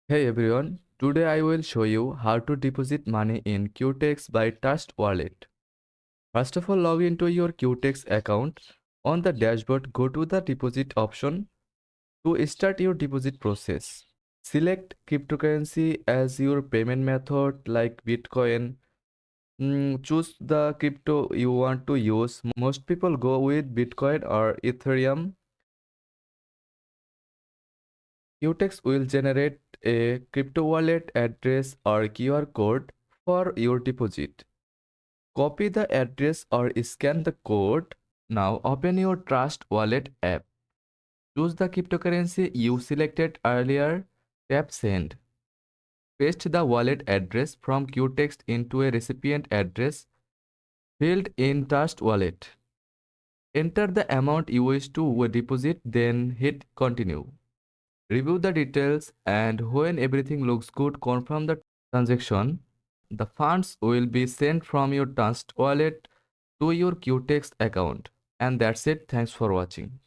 Hey everyone, today I will show you how to deposit money in Quotex by Trust Wallet. First of all, log into your Quotex account. On the dashboard, go to the deposit option to start your deposit process. Select cryptocurrency as your payment method like Bitcoin. Choose the crypto you want to use. Most people go with Bitcoin or Ethereum. Qutex will generate a crypto wallet address or QR code for your deposit. Copy the address or scan the code. Now open your Trust Wallet app. Choose the cryptocurrency you selected earlier. Tap Send. Paste the wallet address from Qtext into a recipient address filled in Trust Wallet. Enter the amount you wish to deposit, then hit Continue. Review the details, and when everything looks good, confirm the transaction. The funds will be sent from your Trust wallet to your Qtex account. And that's it. Thanks for watching.